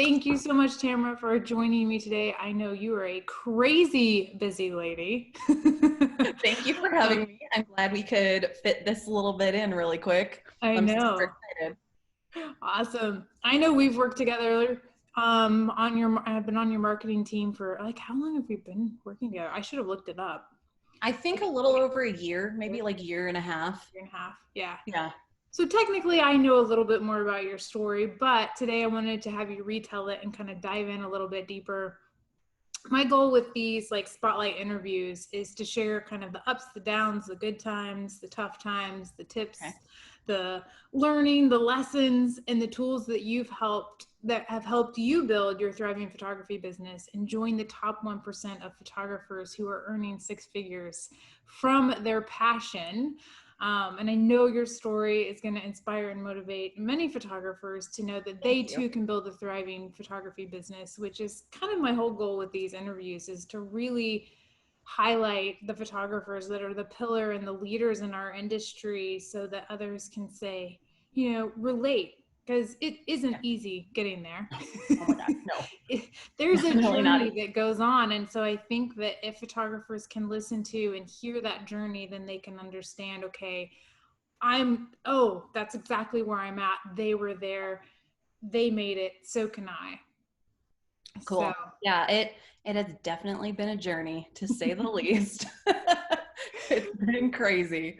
Thank you so much, Tamara, for joining me today. I know you are a crazy busy lady. Thank you for having me. I'm glad we could fit this a little bit in really quick. I I'm super know. excited. Awesome. I know we've worked together I've been on your marketing team for like, how long have we been working together? I should have looked it up. I think a little over a year, maybe like year and a half. Year and a half. Yeah. Yeah. So technically I know a little bit more about your story, but today I wanted to have you retell it and kind of dive in a little bit deeper. My goal with these like spotlight interviews is to share kind of the ups, the downs, the good times, the tough times, the tips, Okay. the learning, the lessons, and the tools that have helped you build your thriving photography business and join the top 1% of photographers who are earning six figures from their passion. And I know your story is going to inspire and motivate many photographers to know that they too can build a thriving photography business, which is kind of my whole goal with these interviews, is to really highlight the photographers that are the pillar and the leaders in our industry so that others can say, relate, because it isn't easy getting there. Oh my God, no. There's a Definitely not. journey that goes on. And so I think that if photographers can listen to and hear that journey, then they can understand, okay, that's exactly where I'm at. They were there. They made it. So can I. Cool. So. Yeah, it has definitely been a journey, to say the least. It's been crazy.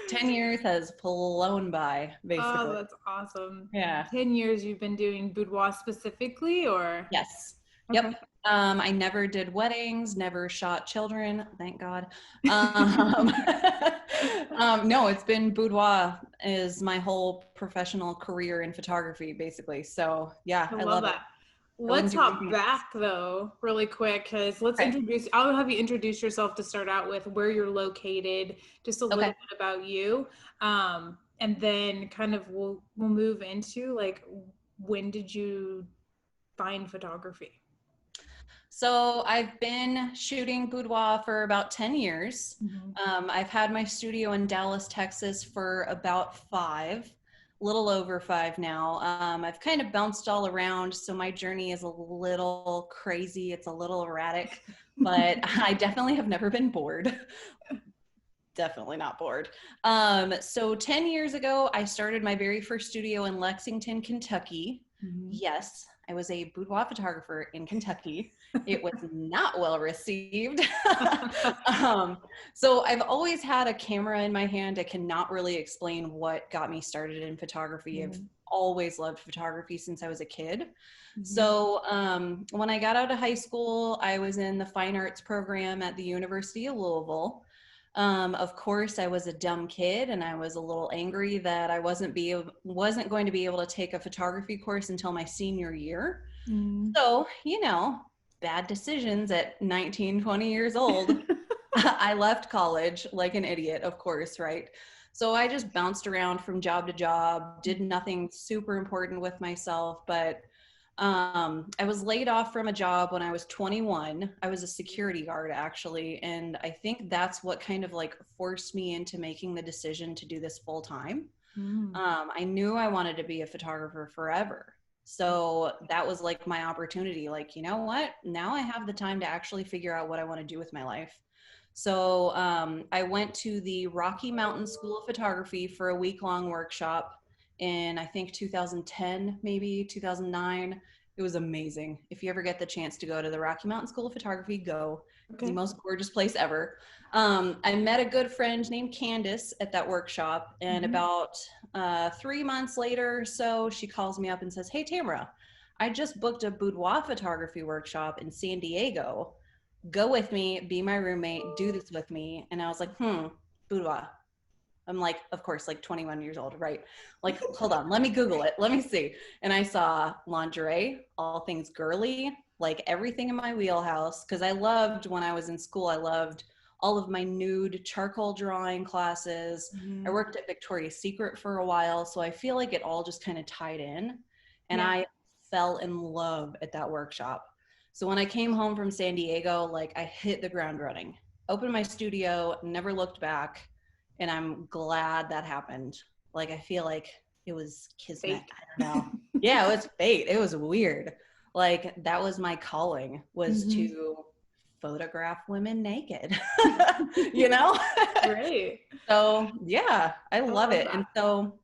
10 years has flown by, basically. Oh, that's awesome. Yeah. 10 years you've been doing boudoir specifically, or? Yes. Okay. Yep. I never did weddings, never shot children, thank God. No, it's been boudoir is my whole professional career in photography, basically. So yeah, I I love love it. that. I wouldn't Let's do hop anything else. back though, really quick, because Okay. I'll have you introduce yourself to start out with, where you're located, just a little Okay. bit about you. And then kind of we'll move into like, when did you find photography? So I've been shooting boudoir for about 10 years. Mm-hmm. I've had my studio in Dallas, Texas for about 5, a little over 5 now. I've kind of bounced all around, so my journey is a little crazy. It's a little erratic, but I definitely have never been bored. Definitely not bored. So 10 years ago, I started my very first studio in Lexington, Kentucky. Mm-hmm. Yes, I was a boudoir photographer in Kentucky. It was not well received. So I've always had a camera in my hand. I cannot really explain what got me started in photography. Mm-hmm. I've always loved photography since I was a kid. Mm-hmm. So when I got out of high school, I was in the fine arts program at the University of Louisville. Of course, I was a dumb kid, and I was a little angry that I wasn't going to be able to take a photography course until my senior year. Mm-hmm. So, bad decisions at 19, 20 years old. I left college like an idiot, of course, right? So I just bounced around from job to job, did nothing super important with myself, but I was laid off from a job when I was 21. I was a security guard, actually. And I think that's what kind of like forced me into making the decision to do this full time. Mm-hmm. I knew I wanted to be a photographer forever. So that was like my opportunity. Like, you know what? Now I have the time to actually figure out what I want to do with my life. So I went to the Rocky Mountain School of Photography for a week-long workshop in, I think, 2010, maybe 2009. It was amazing. If you ever get the chance to go to the Rocky Mountain School of Photography, go. It's the most gorgeous place ever. I met a good friend named Candace at that workshop, and about 3 months later or so, she calls me up and says, "Hey, Tamara, I just booked a boudoir photography workshop in San Diego. Go with me, be my roommate, do this with me." And I was like, boudoir. I'm like, of course, like 21 years old, right? Like, hold on, let me Google it. Let me see. And I saw lingerie, all things girly, like everything in my wheelhouse. Cause I loved, when I was in school, I loved all of my nude charcoal drawing classes. Mm-hmm. I worked at Victoria's Secret for a while. So I feel like it all just kind of tied in. And I fell in love at that workshop. So when I came home from San Diego, like I hit the ground running, opened my studio, never looked back. And I'm glad that happened. Like, I feel like it was kismet. Fate. I don't know. Yeah, it was fate. It was weird. Like that was my calling, was Mm-hmm. to photograph women naked, you know? Great. So yeah, I I love love it. And that. so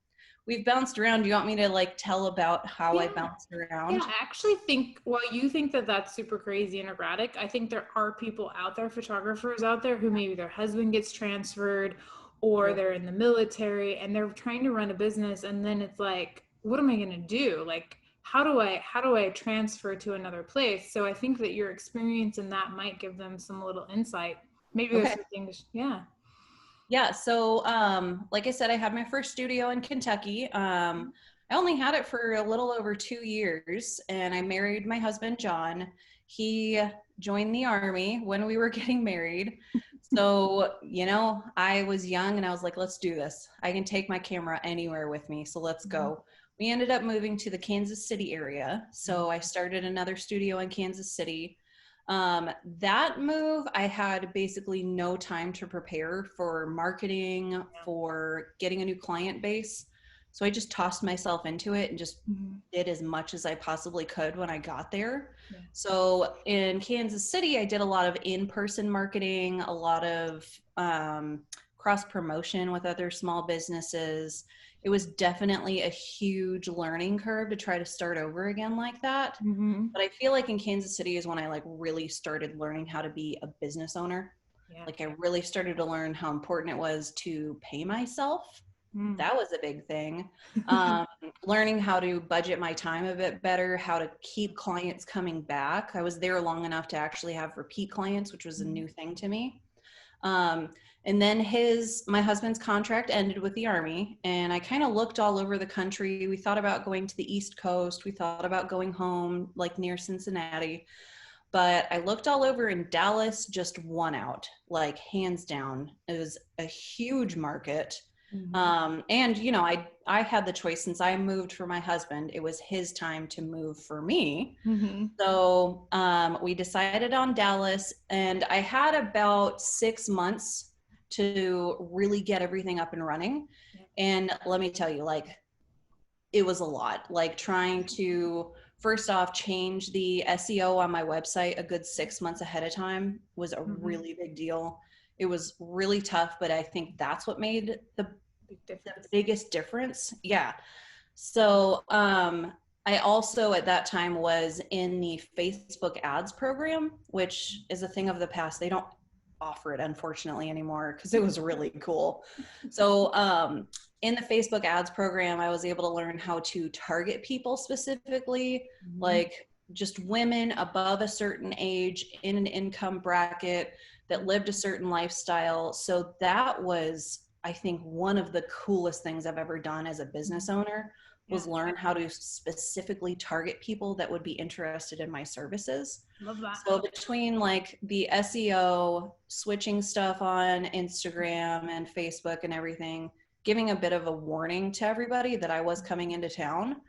we've bounced around. Do you want me to like tell about how I Yeah. bounced Yeah, around? I actually think while you think that that's super crazy and erratic, I think there are people out there, photographers out there, who maybe their husband gets transferred or True. they're in the military and they're trying to run a business, and then it's like, what am I going to do? Like, how do I transfer to another place? So I think that your experience in that might give them some little insight. Maybe there's Okay. some things, yeah. Yeah. So, like I said, I had my first studio in Kentucky. I only had it for a little over 2 years, and I married my husband, John. He joined the Army when we were getting married. So, I was young and I was like, let's do this. I can take my camera anywhere with me. So let's Mhm. go. We ended up moving to the Kansas City area. So I started another studio in Kansas City. That move, I had basically no time to prepare for marketing, for getting a new client base. So I just tossed myself into it and just Mhm. did as much as I possibly could when I got there. Yeah. So in Kansas City, I did a lot of in-person marketing, a lot of cross promotion with other small businesses. It was definitely a huge learning curve to try to start over again like that. Mm-hmm. But I feel like in Kansas City is when I like really started learning how to be a business owner. Yeah. Like I really started to learn how important it was to pay myself. Mm. That was a big thing. Um, Learning how to budget my time a bit better, how to keep clients coming back. I was there long enough to actually have repeat clients, which was a new thing to me. Um, and then my husband's contract ended with the Army, and I kind of looked all over the country. We thought about going to the East Coast. We thought about going home, like near Cincinnati. But I looked all over, and Dallas just won out, like hands down. It was a huge market. Mhm. And I had the choice. Since I moved for my husband, it was his time to move for me. Mhm. So we decided on Dallas, and I had about 6 months to really get everything up and running. Yeah. And let me tell you, like, it was a lot. Like, trying to, first off, change the SEO on my website a good 6 months ahead of time was a Mhm. really big deal. It was really tough, but I think that's what made Big the difference. biggest difference. Yeah. So I also at that time was in the Facebook ads program, which is a thing of the past. They don't offer it unfortunately anymore because it was really cool. So in the Facebook ads program, I was able to learn how to target people specifically, Mhm. like just women above a certain age in an income bracket that lived a certain lifestyle. So that was, I think, one of the coolest things I've ever done as a business owner Yeah. was learn how to specifically target people that would be interested in my services. Love that. So between like the SEO, switching stuff on Instagram and Facebook and everything, giving a bit of a warning to everybody that I was coming into town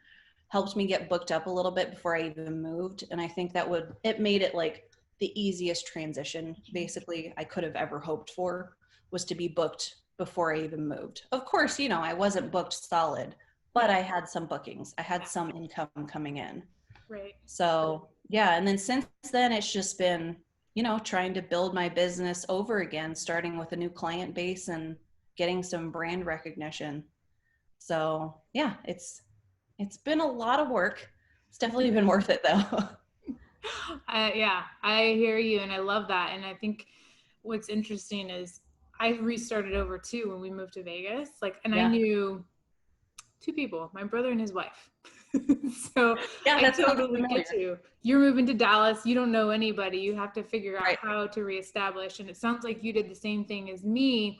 helped me get booked up a little bit before I even moved. And I think it made it like the easiest transition basically I could have ever hoped for, was to be booked before I even moved. Of course, I wasn't booked solid, but Yeah. I had some bookings. I had some income coming in. Right. So yeah, and then since then it's just been, trying to build my business over again, starting with a new client base and getting some brand recognition. So yeah, it's been a lot of work. It's definitely been worth it though. Yeah, I hear you, and I love that. And I think what's interesting is I restarted over too when we moved to Vegas. Like, and I Yeah. knew two people, my brother and his wife. So Yeah, I that sounds totally get familiar. you. You're moving to Dallas. You don't know anybody. You have to figure out Right. how to reestablish. And it sounds like you did the same thing as me.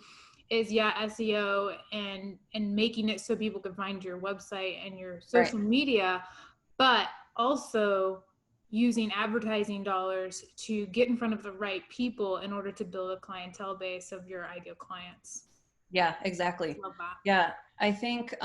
Is yeah, SEO and making it so people can find your website and your Right. social media, but also using advertising dollars to get in front of the right people in order to build a clientele base of your ideal clients. Yeah, exactly. Love that. Yeah. I think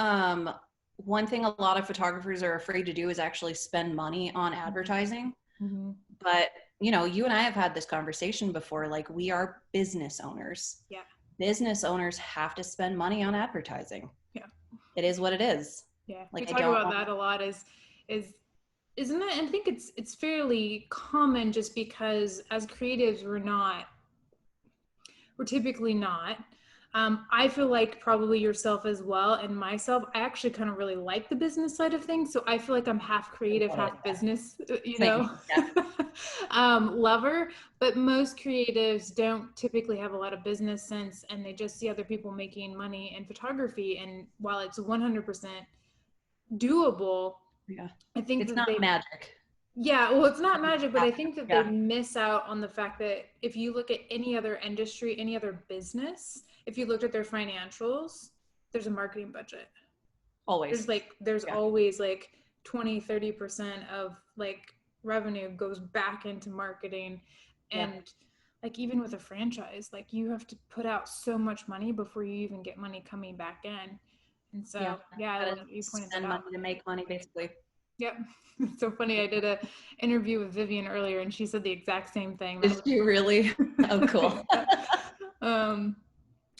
one thing a lot of photographers are afraid to do is actually spend money on advertising. Mm-hmm. But, you and I have had this conversation before. Like, we are business owners. Yeah. Business owners have to spend money on advertising. Yeah. It is what it is. Yeah. We Like, I talk don't about want, that a lot is Isn't it? I think it's fairly common just because as creatives, we're typically not. I feel like probably yourself as well, and myself, I actually kind of really like the business side of things. So I feel like I'm half creative, half business, Same. Yeah. lover. But most creatives don't typically have a lot of business sense, and they just see other people making money in photography. And while it's 100% doable, Yeah. I think It's that not they magic. yeah, well, it's not magic, but I think that they Yeah. miss out on the fact that if you look at any other industry, any other business, if you looked at their financials, there's a marketing budget. Always. There's Yeah. always like 20-30% of like revenue goes back into marketing. Yeah. And like even with a franchise, like you have to put out so much money before you even get money coming back in. And Yeah. so, yeah, I love Gotta that you pointed that spend out. money to make money, basically. Yep. It's so funny. I did a interview with Vivian earlier and she said the exact same thing. That Did you really? Oh, was cool. yeah. um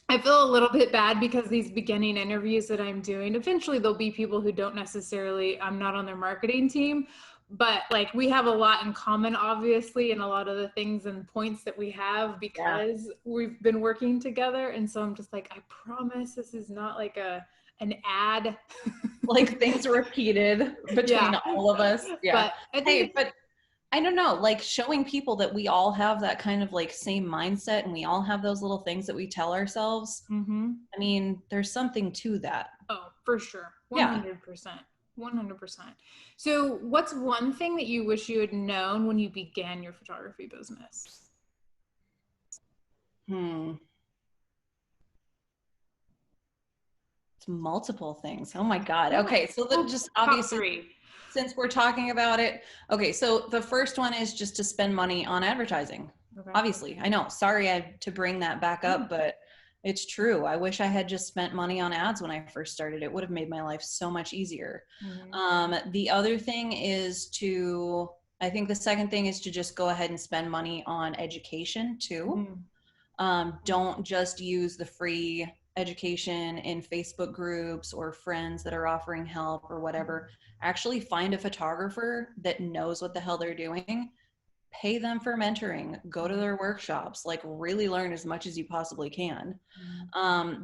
I feel a little bit bad because these beginning interviews that I'm doing, eventually there'll be people who don't necessarily, I'm not on their marketing team, but like we have a lot in common, obviously, and a lot of the things and points that we have Yeah. because we've been working together. And so I'm just like, I promise this is not like an ad. Like things repeated between Yeah. all of us. Yeah. But I think Hey, it's, but I don't know, like showing people that we all have that kind of like same mindset and we all have those little things that we tell ourselves. mm-hmm. I mean, there's something to that. Oh, for sure. Yeah. 100%. 100%. So, what's one thing that you wish you had known when you began your photography business? Hmm. It's multiple things. Oh my God. Yeah. Okay. So that Well, just top obviously, three. since we're talking about it, okay. So the first one is just to spend money on advertising. Okay. Obviously, I know. Sorry I had to bring that back Yeah. up, but it's true. I wish I had just spent money on ads when I first started. It would have made my life so much easier. Mm-hmm. The other thing is to, I think the second thing is to just go ahead and spend money on education too. Mm-hmm. Don't just use the free education in Facebook groups or friends that are offering help or whatever. Actually find a photographer that knows what the hell they're doing. Pay them for mentoring, go to their workshops, like really learn as much as you possibly can.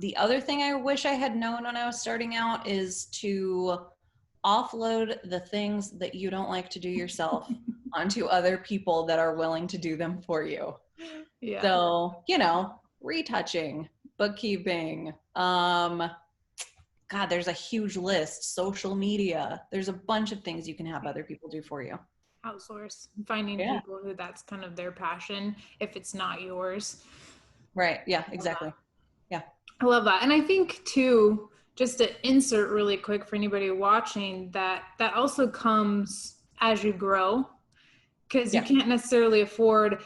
The other thing I wish I had known when I was starting out is to offload the things that you don't like to do yourself onto other people that are willing to do them for you. Yeah. So, retouching, bookkeeping, God, there's a huge list, social media. There's a bunch of things you can have other people do for you. Outsource. Finding Yeah. people who that's kind of their passion if it's not yours. Right. Yeah, exactly. Yeah. I love that. And I think too, just to insert really quick for anybody watching, that also comes as you grow because you Yeah. can't necessarily afford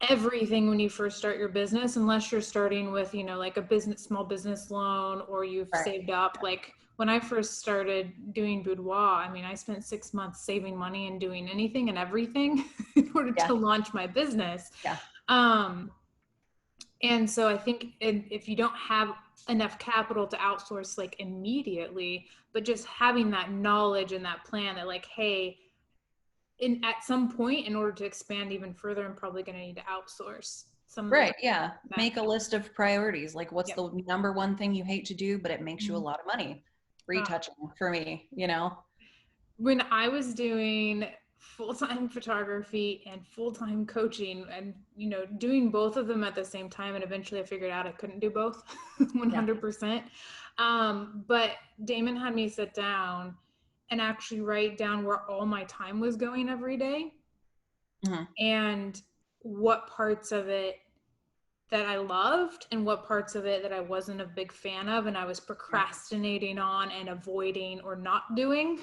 everything when you first start your business unless you're starting with like a small business loan or you've Right. saved up. Like when I first started doing boudoir, I mean, I spent 6 months saving money and doing anything and everything in order Yeah. to launch my business. Yeah. And so I think if you don't have enough capital to outsource like immediately, but just having that knowledge and that plan that like, hey, at some point in order to expand even further, I'm probably going to need to outsource some of the Right. Yeah. Make a list of priorities. Like what's Yep. the number one thing you hate to do, but it makes you a lot of money? Retouching for me. When I was doing full-time photography and full-time coaching and doing both of them at the same time, and eventually I figured out I couldn't do both 100%. But Damon had me sit down and actually write down where all my time was going every day. Mm-hmm. And what parts of it that I loved and what parts of it that I wasn't a big fan of and I was procrastinating on and avoiding or not doing.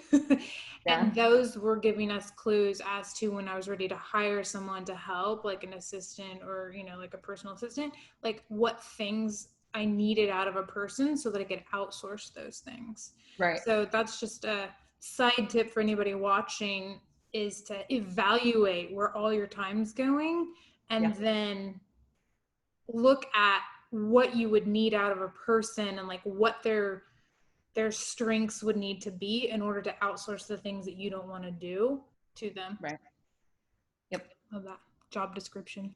And those were giving us clues as to when I was ready to hire someone to help, like an assistant or like a personal assistant, like what things I needed out of a person so that I could outsource those things. Right. So that's just a side tip for anybody watching, is to evaluate where all your time's going and then look at what you would need out of a person and like what their strengths would need to be in order to outsource the things that you don't want to do. to them. Right. Yep. Love that job description.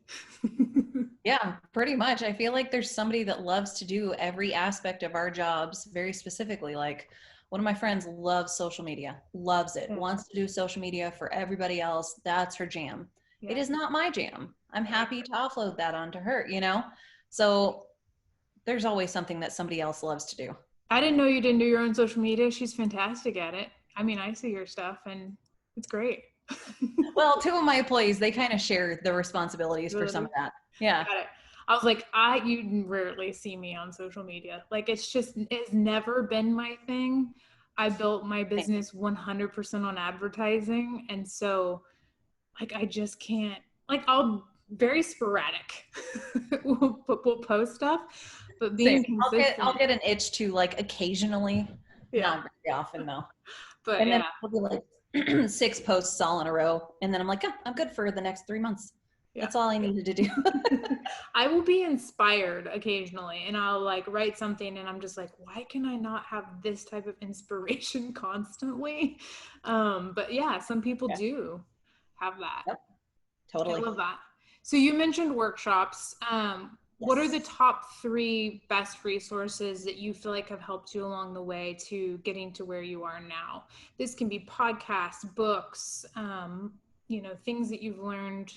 Yeah, pretty much. I feel like there's somebody that loves to do every aspect of our jobs very specifically. Like one of my friends loves social media, loves it, Yeah. wants to do social media for everybody else. That's her jam. Yeah. It is not my jam. I'm happy to offload that onto her, you know? So there's always something that somebody else loves to do. I didn't know you didn't do your own social media. She's fantastic at it. I mean, I see your stuff and it's great. Well, two of my employees, they kind of share the responsibilities for some of that. Yeah. Got it. I was like, you rarely see me on social media. Like it's never been my thing. I built my business 100% on advertising. And so like, I just can't, like, I'll very sporadic. we'll post stuff, but being Same. consistent. I'll get an itch to like occasionally, Yeah. not very often though. But And then yeah. I'll be like 6 posts all in a row. And then I'm like, oh, I'm good for the next 3 months. Yeah. That's all I needed to do. I will be inspired occasionally and I'll like write something and I'm just like, why can I not have this type of inspiration constantly? But yeah, some people do have that. Yep. Totally. I love that. So you mentioned workshops. What are the top 3 best resources that you feel like have helped you along the way to getting to where you are now? This can be podcasts, books, things that you've learned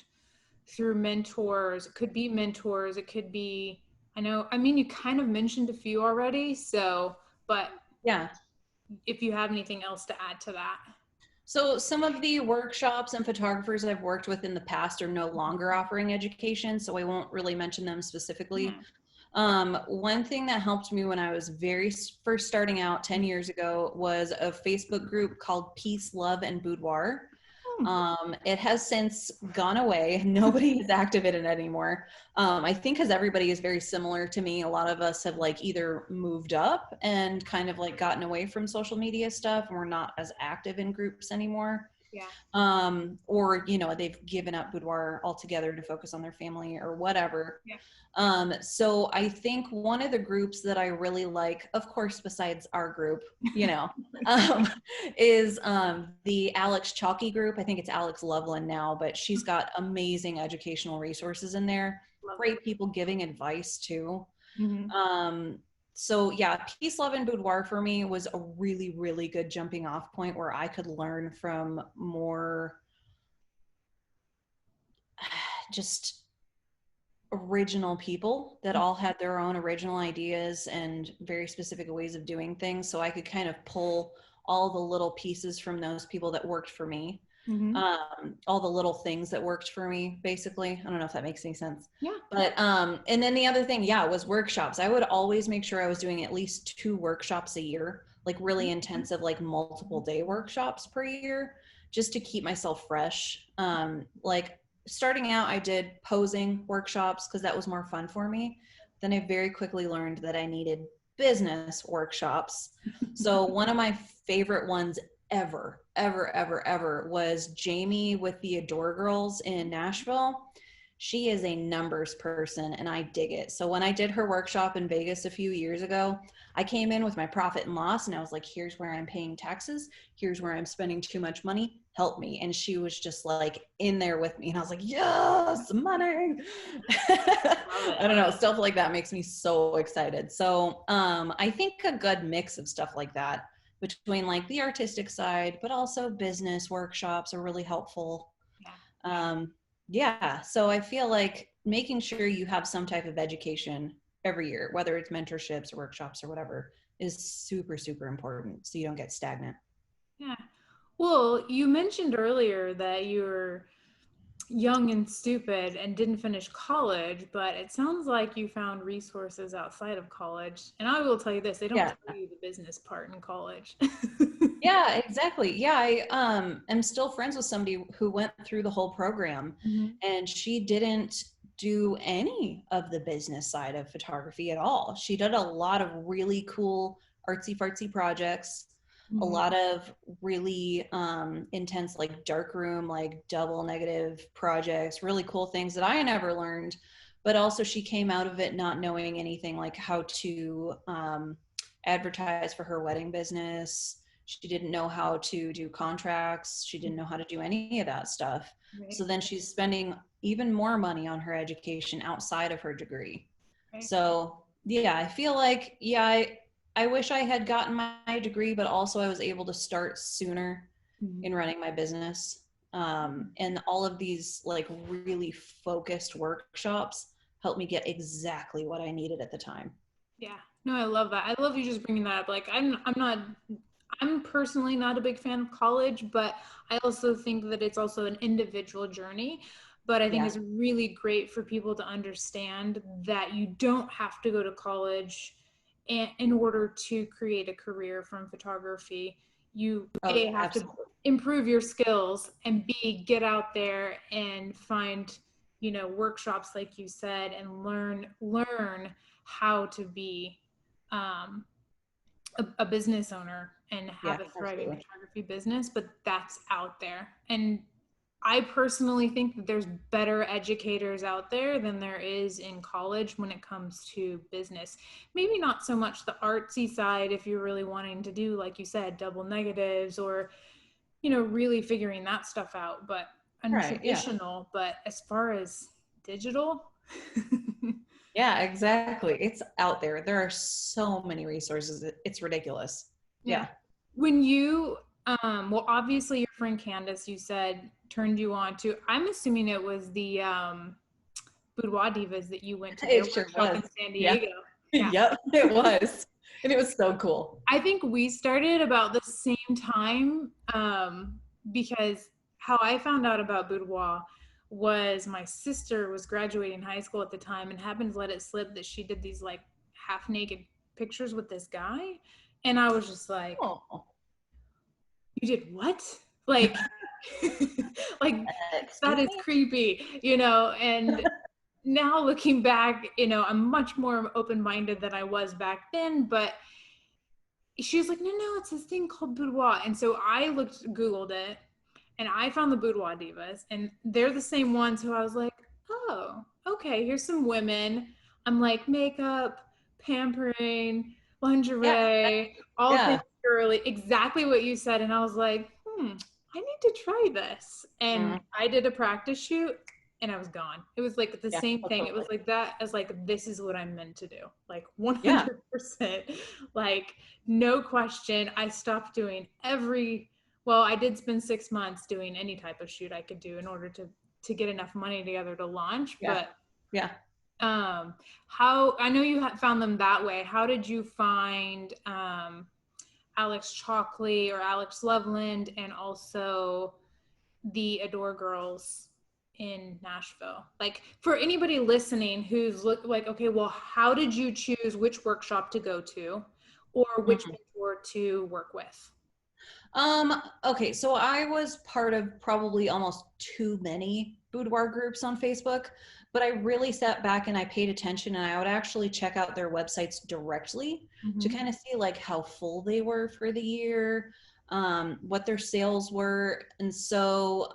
through mentors. It could be mentors. It could be, you kind of mentioned a few already. So, but yeah, if you have anything else to add to that. So some of the workshops and photographers I've worked with in the past are no longer offering education, so I won't really mention them specifically. One thing that helped me when I was very first starting out 10 years ago was a Facebook group called Peace, Love, and Boudoir. It has since gone away. Nobody is active in it anymore. I think because everybody is very similar to me. A lot of us have like either moved up and kind of like gotten away from social media stuff and we're not as active in groups anymore. Yeah. Or, they've given up boudoir altogether to focus on their family or whatever. Yeah. So I think one of the groups that I really like, of course, besides our group, is the Alex Chalky group. I think it's Alex Loveland now, but she's got amazing educational resources in there. Great people giving advice too. So yeah, Peace, Love, and Boudoir for me was a really, really good jumping off point where I could learn from more just original people that all had their own original ideas and very specific ways of doing things. So I could kind of pull all the little pieces from those people that worked for me. All the little things that worked for me, basically. I don't know if that makes any sense. Yeah. But, and then the other thing, was workshops. I would always make sure I was doing at least 2 workshops a year, like really intensive, like multiple day workshops per year, just to keep myself fresh. Like starting out, I did posing workshops because that was more fun for me. Then I very quickly learned that I needed business workshops. So one of my favorite ones ever was Jamie with the Adore Girls in Nashville. She is a numbers person and I dig it. So when I did her workshop in Vegas a few years ago, I came in with my profit and loss and I was like, here's where I'm paying taxes. Here's where I'm spending too much money. Help me. And she was just like in there with me. And I was like, yes, money. I don't know. Stuff like that makes me so excited. So I think a good mix of stuff like that between like the artistic side, but also business workshops are really helpful. So I feel like making sure you have some type of education every year, whether it's mentorships or workshops or whatever, is super, super important so you don't get stagnant. Yeah. Well, you mentioned earlier that you were young and stupid and didn't finish college, but it sounds like you found resources outside of college. And I will tell you this, they don't tell you the business part in college. Yeah, exactly. Yeah, I am still friends with somebody who went through the whole program and she didn't do any of the business side of photography at all. She did a lot of really cool artsy fartsy projects, a lot of really intense like darkroom, like double negative projects, really cool things that I never learned, but also she came out of it not knowing anything like how to advertise for her wedding business. She didn't know how to do contracts. She didn't know how to do any of that stuff. Right. So then she's spending even more money on her education outside of her degree. Right. So yeah, I feel like, yeah, I wish I had gotten my degree, but also I was able to start sooner in running my business. And all of these like really focused workshops helped me get exactly what I needed at the time. Yeah. No, I love that. I love you just bringing that up. Like, I'm personally not a big fan of college, but I also think that it's also an individual journey. But I think Yeah. it's really great for people to understand that you don't have to go to college in order to create a career from photography. You Oh, A, have to absolutely. improve your skills, and B, get out there and find, workshops like you said, and learn how to be um, a business owner and Yeah, have a thriving absolutely. photography business. But that's out there. And I personally think that there's better educators out there than there is in college when it comes to business. Maybe not so much the artsy side if you're really wanting to do, like you said, double negatives, or, really figuring that stuff out, but Right. Yeah. untraditional. But as far as digital, Yeah, exactly. It's out there. There are so many resources. It's ridiculous. yeah. Yeah. When you, well, obviously your friend Candace, you said, turned you on to, I'm assuming it was the Boudoir Divas that you went to their It sure workshop was. in San Yeah. Diego. Yeah. Yep, it was. And it was so cool. I think we started about the same time, because how I found out about Boudoir was my sister was graduating high school at the time and happened to let it slip that she did these like half naked pictures with this guy. And I was just like, Oh, you did what? Like, like that excuse is me? creepy, and now looking back, I'm much more open-minded than I was back then. But she was like, no, it's this thing called boudoir. And so I Googled it, and I found the Boudoir Divas, and they're the same ones who I was like, oh, okay, here's some women. I'm like, makeup, pampering, Yeah, lingerie, all things yeah. girly, exactly what you said. And I was like, I need to try this. And Mm, I did a practice shoot, and I was gone. It was like the yeah, same thing. It was totally. like that, as like, this is what I'm meant to do. Like Yeah, 100%. Like, no question. I stopped doing well, I did spend 6 months doing any type of shoot I could do in order to get enough money together to launch. yeah, But yeah. how, I know you found them that way. How did you find Alex Chalkley or Alex Loveland, and also the Adore Girls in Nashville? Like, for anybody listening who's like, okay, well, how did you choose which workshop to go to, or which Mhm. mentor to work with? Okay, so I was part of probably almost too many boudoir groups on Facebook, but I really sat back and I paid attention, and I would actually check out their websites directly to Mm-hmm. kind of see like how full they were for the year, what their sales were. And so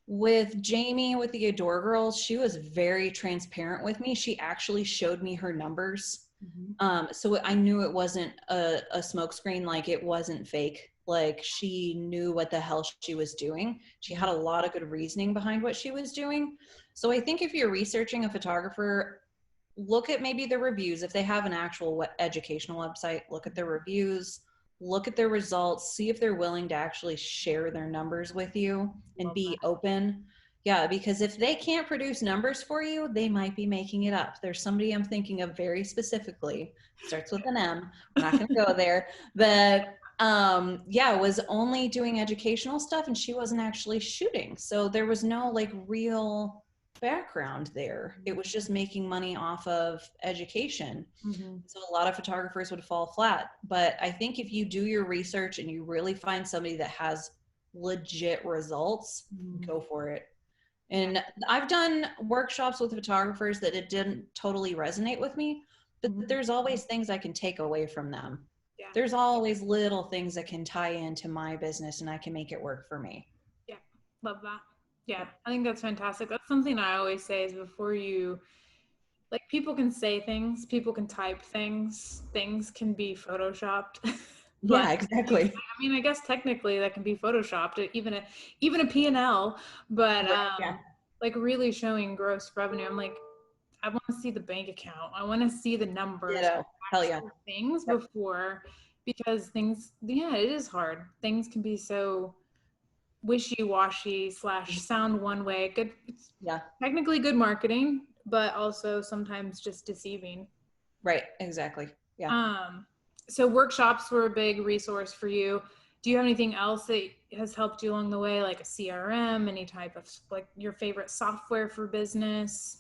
with Jamie, with the Adore Girls, she was very transparent with me. She actually showed me her numbers. Mm-hmm. So I knew it wasn't a smokescreen, like it wasn't fake. Like she knew what the hell she was doing. She had a lot of good reasoning behind what she was doing. So I think if you're researching a photographer, look at maybe the reviews. If they have an actual educational website, look at their reviews, look at their results, see if they're willing to actually share their numbers with you and Love be that. open. Yeah, because if they can't produce numbers for you, they might be making it up. There's somebody I'm thinking of very specifically, starts with an M. We're not going to go there, that yeah, was only doing educational stuff and she wasn't actually shooting. So there was no like real background there. It was just making money off of education. Mm-hmm. So a lot of photographers would fall flat. But I think if you do your research and you really find somebody that has legit results, Mm-hmm. go for it. Yeah. And I've done workshops with photographers that it didn't totally resonate with me, but Mm-hmm. there's always things I can take away from them. Yeah. There's always little things that can tie into my business and I can make it work for me. Yeah. Love that. Yeah. Yep. I think that's fantastic. That's something I always say is, before you, like, people can say things, people can type things, things can be photoshopped. Yeah, exactly. I mean, I guess technically that can be photoshopped, even a P&L, but Right, yeah. like really showing gross revenue. I'm like, I want to see the bank account. I want to see the numbers, Ditto. Hell yeah. actual things Yep. before, because things, yeah, it is hard. Things can be so wishy-washy / sound one way. Good, it's Yeah. technically good marketing, but also sometimes just deceiving. Right. Exactly. Yeah. So workshops were a big resource for you. Do you have anything else that has helped you along the way, like a CRM, any type of like your favorite software for business?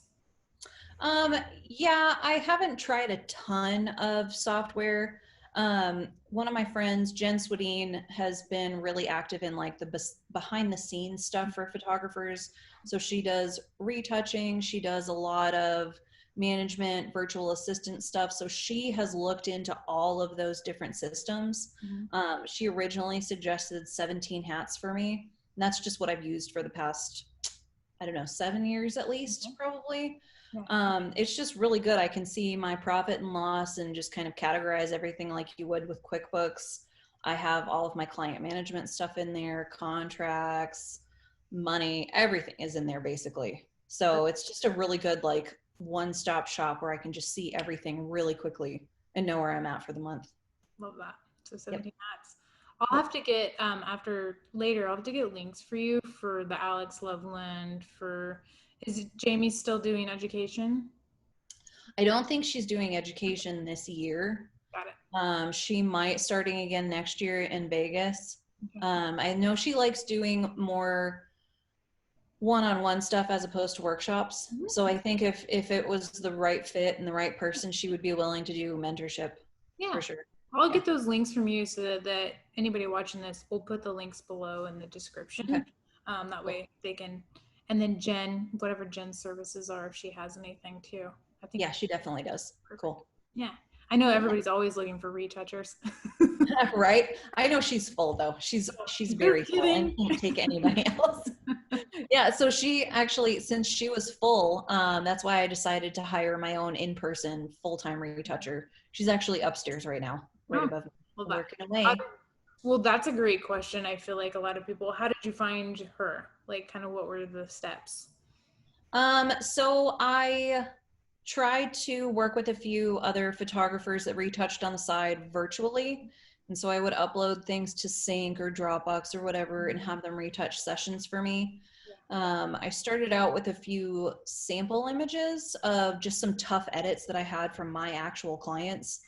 Yeah, I haven't tried a ton of software. One of my friends, Jen Swedeen, has been really active in like the behind the scenes stuff for photographers. So she does retouching, she does a lot of management, virtual assistant stuff. So she has looked into all of those different systems. She originally suggested 17 hats for me. And that's just what I've used for the past, I don't know, 7 years at least, probably. It's just really good. I can see my profit and loss and just kind of categorize everything like you would with QuickBooks. I have all of my client management stuff in there, contracts, money, everything is in there basically. So it's just a really good like one-stop shop where I can just see everything really quickly and know where I'm at for the month. Love that. So 17 hats. I'll have to get after later. I'll have to get links for you for the Alex Loveland. For is Jamie still doing education? I don't think she's doing education this year. Got it. She might starting again next year in Vegas. Okay. I know she likes doing more one-on-one stuff as opposed to workshops. So I think if it was the right fit and the right person, she would be willing to do mentorship. Yeah. For sure. I'll get those links from you so that anybody watching this, we'll put the links below in the description. Okay. That way they can, and then Jen, whatever Jen's services are, if she has anything too. I think. Yeah, she definitely does. Perfect. Cool. Yeah. I know everybody's always looking for retouchers. Right? I know she's full though. She's very full and can't take anybody else. Yeah, so she actually, since she was full, that's why I decided to hire my own in-person full-time retoucher. She's actually upstairs right now, right above me, working away. Well, that's a great question. I feel like a lot of people, how did you find her? Like kind of what were the steps? So I tried to work with a few other photographers that retouched on the side virtually. And so I would upload things to Sync or Dropbox or whatever and have them retouch sessions for me. I started out with a few sample images of just some tough edits that I had from my actual clients.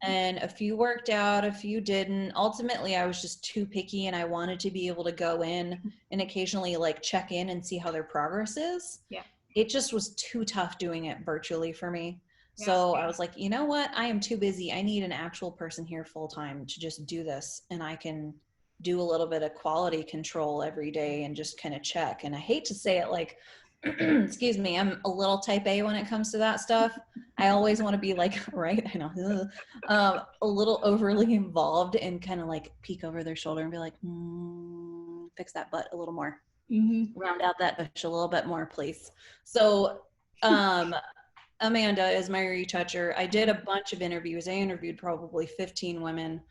And a few worked out, a few didn't. Ultimately, I was just too picky and I wanted to be able to go in and occasionally like check in and see how their progress is. Yeah. It just was too tough doing it virtually for me. So I was like, you know what? I am too busy. I need an actual person here full time to just do this. And I can do a little bit of quality control every day and just kind of check. And I hate to say it like, excuse me, I'm a little type A when it comes to that stuff. I always want to be like, right, I know, a little overly involved and kind of like peek over their shoulder and be like, fix that butt a little more. Round out that bush a little bit more, please. So Amanda is my retoucher. I did a bunch of interviews. I interviewed probably 15 women.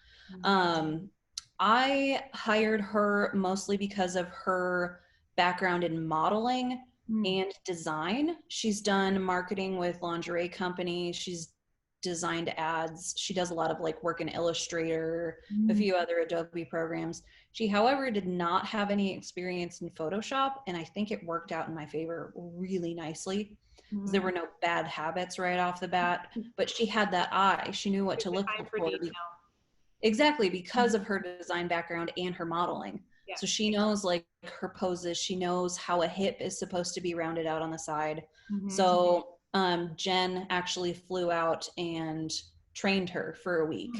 I hired her mostly because of her background in modeling and design. She's done marketing with lingerie companies. She's designed ads. She does a lot of like work in Illustrator, a few other Adobe programs. She, however, did not have any experience in Photoshop, and I think it worked out in my favor really nicely. There were no bad habits right off the bat, but she had that eye. She knew what to look for. Exactly, because of her design background and her modeling. Yeah. So she knows like her poses. She knows how a hip is supposed to be rounded out on the side. So Jen actually flew out and trained her for a week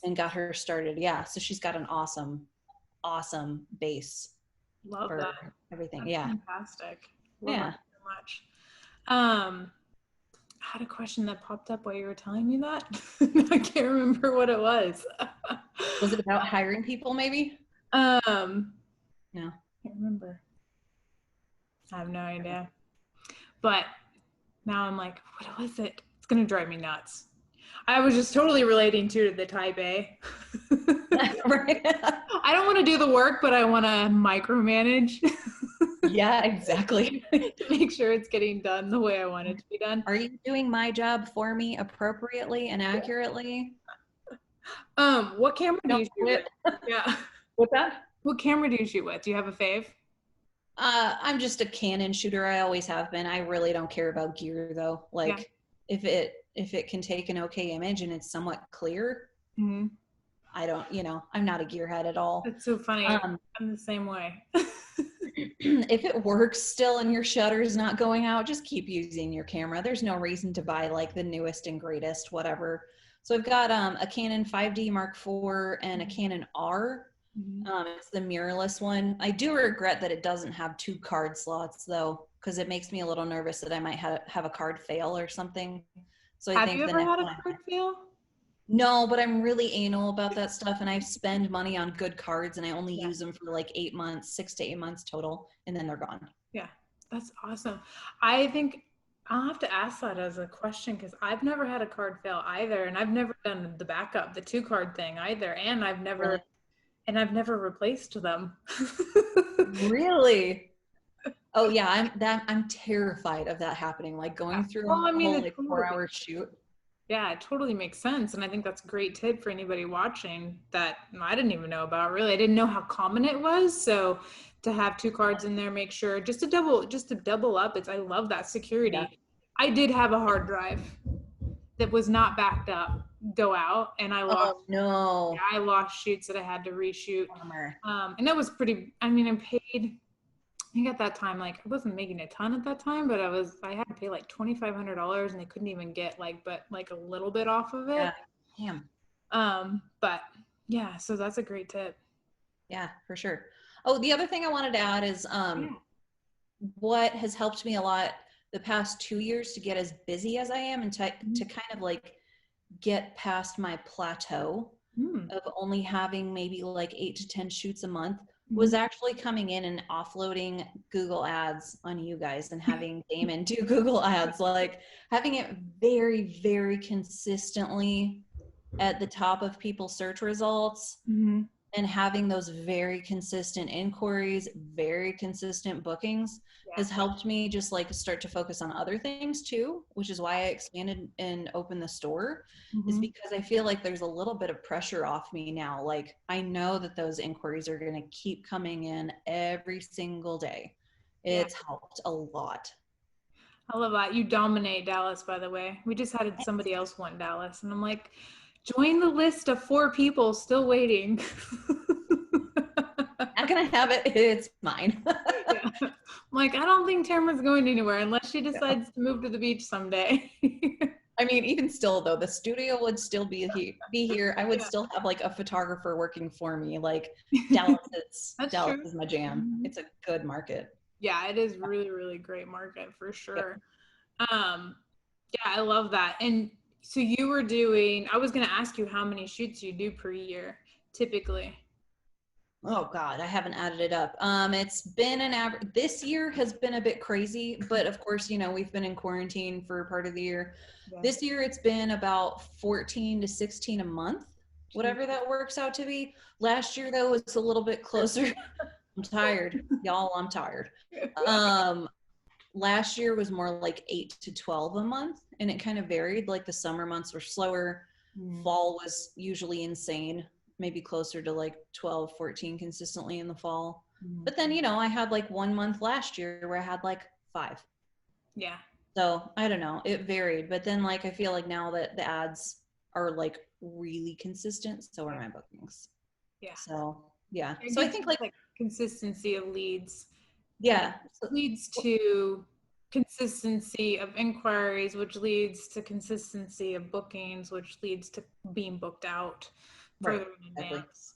and got her started. Yeah, so she's got an awesome base. Love for that. Everything. That's fantastic. Love yeah. it so much. I had a question that popped up while you were telling me that. I can't remember what it was. Was it about hiring people maybe? No. I can't remember. I have no idea. But now I'm like, what was it? It's going to drive me nuts. I was just totally relating to the type A. Right? I don't want to do the work, but I want to micromanage Yeah, exactly. to make sure it's getting done the way I want it to be done. Are you doing my job for me appropriately and accurately? What camera do Don't you shoot with? quit. Yeah. What's that? What camera do you shoot with? Do you have a fave? I'm just a Canon shooter. I always have been. I really don't care about gear though. Yeah. Like if it can take an okay image and it's somewhat clear, Mm-hmm. I don't, I'm not a gearhead at all. That's so funny. Um, I'm the same way. if it works still and your shutter is not going out, just keep using your camera. There's no reason to buy like the newest and greatest, whatever. So I've got a Canon 5D Mark IV and a Canon R. Mhm. It's the mirrorless one. I do regret that it doesn't have 2 card slots though, because it makes me a little nervous that I might have a card fail or something. So I Have think you the ever next had a one. card fail? No, but I'm really anal about that stuff, and I spend money on good cards, and I only Yeah. use them for like 8 months, 6 to 8 months total, and then they're gone. Yeah, that's awesome. I think I'll have to ask that as a question because I've never had a card fail either, and I've never done the backup, the 2 card thing either, and Really? I've never replaced them. Really? Oh yeah, I'm terrified of that happening. Like Yeah. going through Well, I a mean, whole it like totally, 4-hour shoot. yeah, it totally makes sense, and I think that's a great tip for anybody watching that I didn't even know about. Really, I didn't know how common it was, so to have 2 cards in there, make sure just to double up. I love that Yeah. security. I did have a hard drive that was not backed up go out, and Oh no. I lost shoots that I had to reshoot. Bummer. And that was pretty, I mean, I paid, I think at that time, like I wasn't making a ton at that time, but I had to pay like $2,500 and they couldn't even get but like a little bit off of it. Yeah. Damn. But yeah, so that's a great tip. Yeah, for sure. Oh, the other thing I wanted to add is Yeah. what has helped me a lot the past 2 years to get as busy as I am and to kind of like get past my plateau Mm. of only having maybe like 8 to 10 shoots a month was Mhm. actually coming in and offloading Google ads on you guys and having Damon do Google ads, like having it very, very consistently at the top of people's search results Mhm. and having those very consistent inquiries, very consistent bookings Yeah. has helped me just like start to focus on other things too, which is why I expanded and opened the store, is Mhm. because I feel like there's a little bit of pressure off me now. Like I know that those inquiries are going to keep coming in every single day. Yeah. It's helped a lot. I love that. You dominate Dallas, by the way. We just had somebody else want Dallas, and I'm like, join the list of 4 people still waiting. Not going to have it. It's mine. Yeah. I'm like, I don't think Tamara's going anywhere unless she decides to move to the beach someday. I mean, even still though, the studio would still be here. I would Yeah. still have like a photographer working for me. Like Dallas That's Dallas true. is my jam. Mhm. It's a good market. Yeah, it is really, really great market for Yep. sure. Um, yeah, I love that. And so you were doing, I was going to ask you how many shoots you do per year, typically. Oh God, I haven't added it up. It's been an average. This year has been a bit crazy, but of course, we've been in quarantine for part of the year. Yeah. This year, it's been about 14 to 16 a month, whatever that works out to be. Last year, though, was a little bit closer. I'm tired, y'all. I'm tired. Last year was more like 8 to 12 a month, and it kind of varied. Like the summer months were slower. Fall was usually insane, maybe closer to like 12, 14 consistently in the fall. But then, I had like 1 month last year where I had like 5. Yeah. So I don't know. It varied. But then like I feel like now that the ads are like really consistent, so are my bookings. Yeah. So yeah. It So I gives think you, like consistency of leads. yeah. And leads to consistency of inquiries, which leads to consistency of bookings, which leads to being booked out Right. further in Exactly. advance.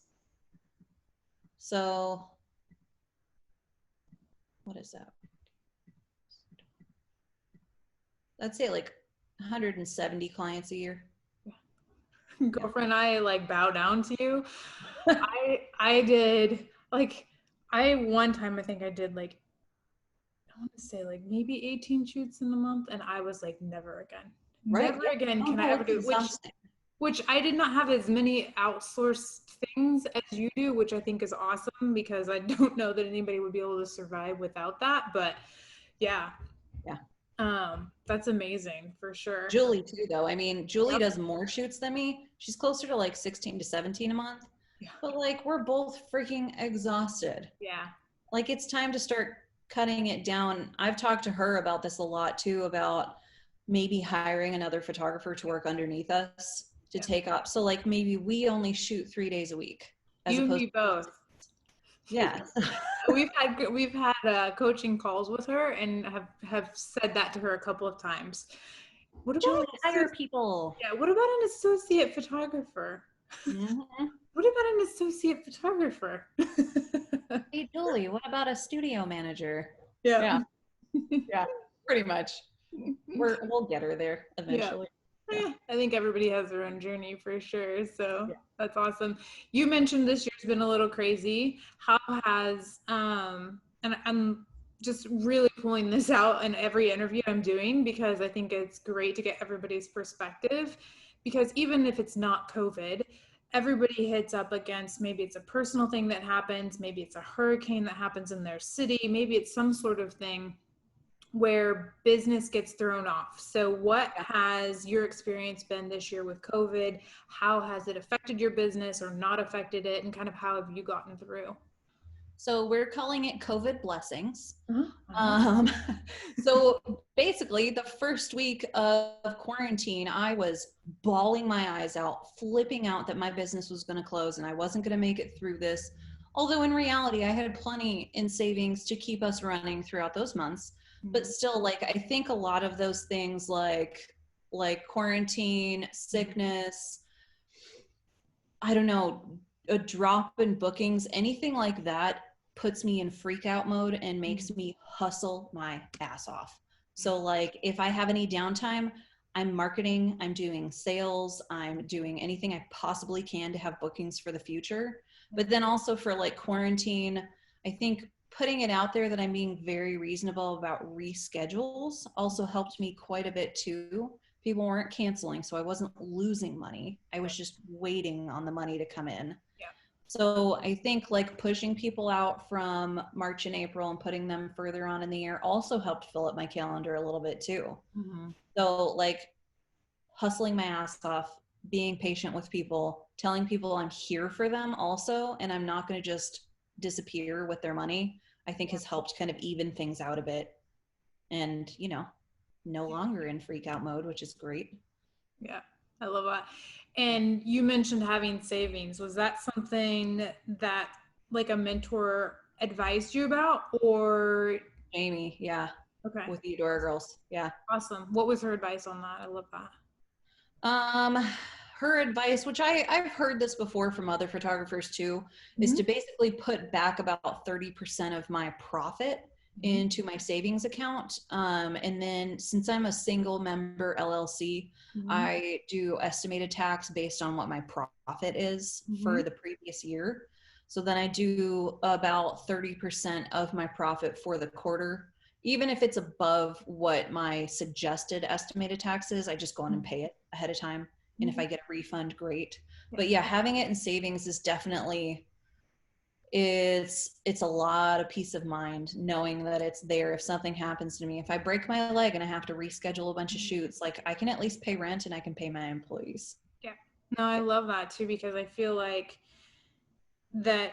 So what is that? I'd say like 170 clients a year. Girlfriend, I like bow down to you. I did like one time I think I did I want to say like maybe 18 shoots in a month, and I was like never again. Right. Never Yeah. again Oh, can I no, ever it's do, exhausting. which I did not have as many outsourced things as you do, which I think is awesome because I don't know that anybody would be able to survive without that. But yeah, Yeah. that's amazing for sure. Julie too, though. I mean, Julie Yep. does more shoots than me. She's closer to like 16 to 17 a month. Yeah. But like we're both freaking exhausted. Yeah. Like it's time to start cutting it down. I've talked to her about this a lot too, about maybe hiring another photographer to work underneath us to Yeah. take up. So like maybe we only shoot 3 days a week as You and opposed me both. yeah. We've had coaching calls with her and have said that to her a couple of times. What about Julie, hire people. yeah, what about an associate photographer? Mm-hmm. What about an associate photographer? Hey, Julie, what about a studio manager? Yeah. Yeah, yeah, pretty much. We'll get her there Yeah. eventually. Yeah. I think everybody has their own journey for sure. So Yeah. that's awesome. You mentioned this year's been a little crazy. How has and I'm just really pulling this out in every interview I'm doing because I think it's great to get everybody's perspective, because even if it's not COVID, everybody hits up against, maybe it's a personal thing that happens, maybe it's a hurricane that happens in their city, maybe it's some sort of thing where business gets thrown off. So what has your experience been this year with COVID? How has it affected your business or not affected it? And kind of how have you gotten through? So we're calling it COVID blessings. Uh-huh. So basically, the first week of quarantine, I was bawling my eyes out, flipping out that my business was going to close and I wasn't going to make it through this. Although in reality, I had plenty in savings to keep us running throughout those months. But still, like I think a lot of those things, like quarantine, sickness, I don't know, a drop in bookings, anything like that puts me in freak out mode and makes me hustle my ass off. So like if I have any downtime, I'm marketing, I'm doing sales, I'm doing anything I possibly can to have bookings for the future. But then also for like quarantine, I think putting it out there that I'm being very reasonable about reschedules also helped me quite a bit too. People weren't canceling, so I wasn't losing money. I was just waiting on the money to come in. Yeah. So I think like pushing people out from March and April and putting them further on in the year also helped fill up my calendar a little bit too. Mm-hmm. So like hustling my ass off, being patient with people, telling people I'm here for them also, and I'm not going to just disappear with their money, I think has helped kind of even things out a bit. And, you know, no longer in freak out mode, which is great. Yeah, I love that. And you mentioned having savings. Was that something that like a mentor advised you about, or? Jamie, yeah, Okay, with the Eudora girls, yeah. awesome. What was her advice on that? I love that. Um, her advice, which I've heard this before from other photographers too, is to basically put back about 30% of my profit into my savings account. And then since I'm a single member LLC, I do estimated tax based on what my profit is for the previous year. So then I do about 30% of my profit for the quarter. Even if it's above what my suggested estimated tax is, I just go on and pay it ahead of time. And if I get a refund, great. But yeah, having it in savings is definitely, it's a lot of peace of mind knowing that it's there if something happens to me. If I break my leg and I have to reschedule a bunch of shoots, like I can at least pay rent and I can pay my employees. Yeah. No, I love that too, because I feel like that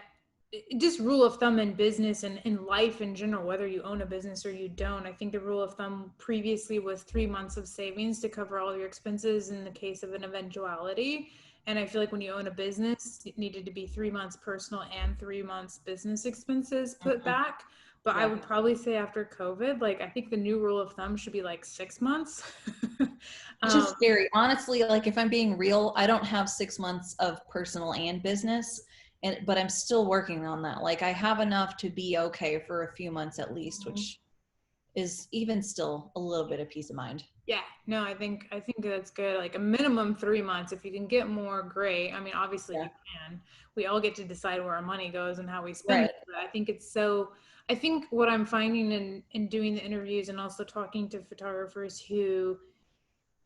just rule of thumb in business and in life in general, whether you own a business or you don't, I think the rule of thumb previously was 3 months of savings to cover all your expenses in the case of an eventuality. And I feel like when you own a business, it needed to be 3 months personal and 3 months business expenses put back. But I would probably say after COVID, like I think the new rule of thumb should be like 6 months. Which is scary. Honestly, like if I'm being real, I don't have 6 months of personal and business. But I'm still working on that. Like I have enough to be okay for a few months at least, which is even still a little bit of peace of mind. Yeah, no, I think that's good. Like a minimum 3 months. If you can get more, great. I mean, obviously you can. We all get to decide where our money goes and how we spend it. But I think it's so. I think what I'm finding in doing the interviews and also talking to photographers who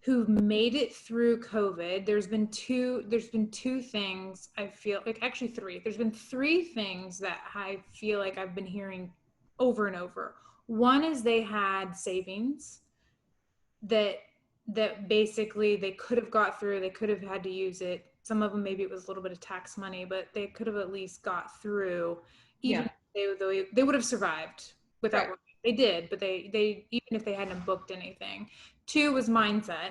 who've made it through COVID. There's been two things I feel like, actually three. There's been three things that I feel like I've been hearing over and over. One is they had savings that basically they could have got through, they could have had to use it. Some of them, maybe it was a little bit of tax money, but they could have at least got through, even if they would have survived without working. They did, but they even if they hadn't booked anything. Two was mindset,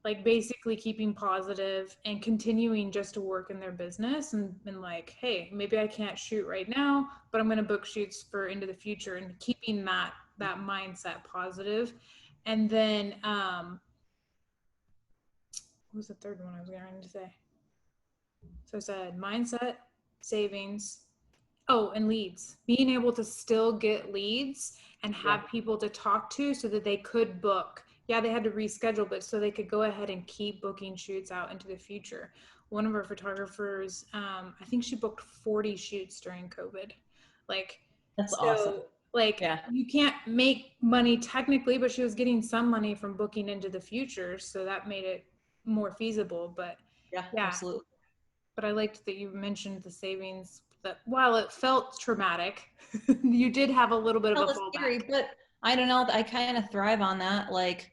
like basically keeping positive and continuing just to work in their business and like, hey, maybe I can't shoot right now, but I'm going to book shoots for into the future, and keeping that mindset positive. And then what was the third one I was going to say? So I said mindset, savings, and leads. Being able to still get leads and have people to talk to so that they could book. Yeah, they had to reschedule, but so they could go ahead and keep booking shoots out into the future. One of our photographers, I think she booked 40 shoots during COVID. Like, that's awesome. Like, you can't make money technically, but she was getting some money from booking into the future. So that made it more feasible. But yeah, absolutely. But I liked that you mentioned the savings, that while it felt traumatic, you did have a little bit of a fallback. Scary, but I don't know, I kind of thrive on that. Like,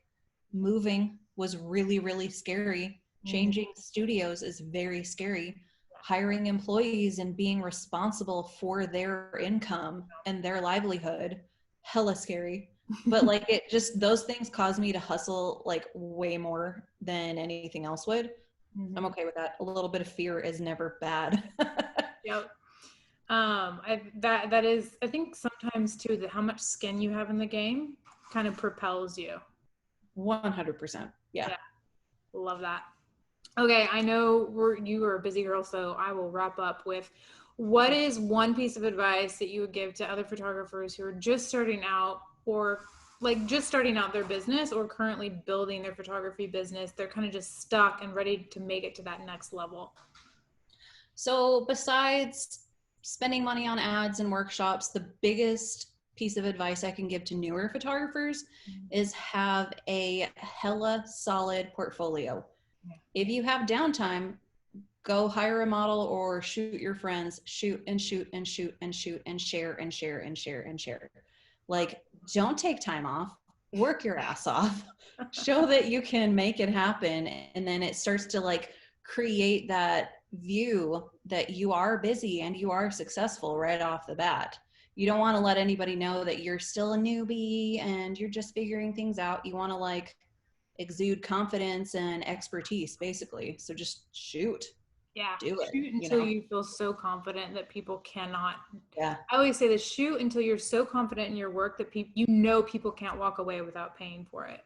moving was really, really scary. Changing studios is very scary. Hiring employees and being responsible for their income and their livelihood, hella scary. But like, it just, those things cause me to hustle like way more than anything else would. I'm okay with that. A little bit of fear is never bad. Yep. That is, I think sometimes too, that how much skin you have in the game kind of propels you. 100%. Yeah. Love that. Okay, I know you are a busy girl, so I will wrap up with, what is one piece of advice that you would give to other photographers who are just starting out, or like just starting out their business, or currently building their photography business? They're kind of just stuck and ready to make it to that next level. So besides spending money on ads and workshops, the biggest piece of advice I can give to newer photographers is have a hella solid portfolio. If you have downtime, go hire a model or shoot your friends, shoot and shoot and shoot and shoot and share and share and share and share. Like, don't take time off, work your ass off, show that you can make it happen. And then it starts to like create that view that you are busy and you are successful right off the bat. You don't want to let anybody know that you're still a newbie and you're just figuring things out. You want to like exude confidence and expertise, basically. So just shoot. Yeah. Do it. Shoot until you feel so confident that people cannot. Yeah. I always say this: shoot until you're so confident in your work that people can't walk away without paying for it.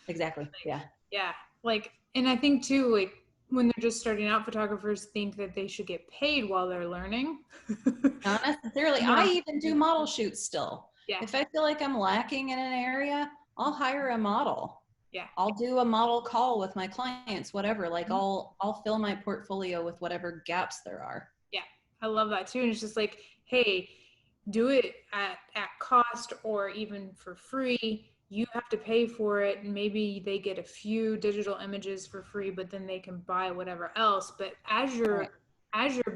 Exactly. Yeah. Yeah. Like, and I think too, like when they're just starting out, photographers think that they should get paid while they're learning. Not necessarily. I even do model shoots still. Yeah. If I feel like I'm lacking in an area, I'll hire a model. Yeah. I'll do a model call with my clients, whatever. Like I'll fill my portfolio with whatever gaps there are. Yeah. I love that too. And it's just like, hey, do it at cost or even for free. You have to pay for it. And maybe they get a few digital images for free, but then they can buy whatever else. But as you're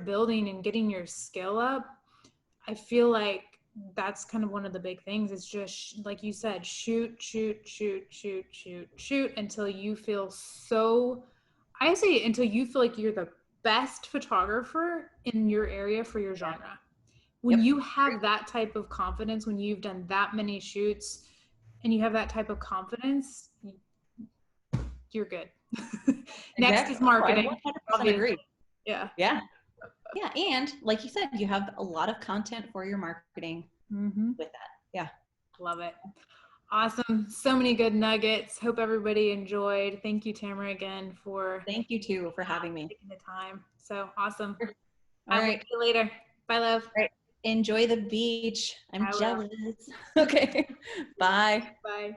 building and getting your skill up, I feel like that's kind of one of the big things. Is just like you said, shoot until you feel so, I say until you feel like you're the best photographer in your area for your genre. When you have that type of confidence, when you've done that many shoots and you have that type of confidence, you're good. Next is marketing. I 100% agree. Yeah. Yeah. Yeah. And like you said, you have a lot of content for your marketing with that. Yeah. Love it. Awesome. So many good nuggets. Hope everybody enjoyed. Thank you, Tamara, again Thank you too for having me. Taking the time. So awesome. All right. See you later. Bye, love. All right. Enjoy the beach. I'm jealous. Okay. Bye. Bye.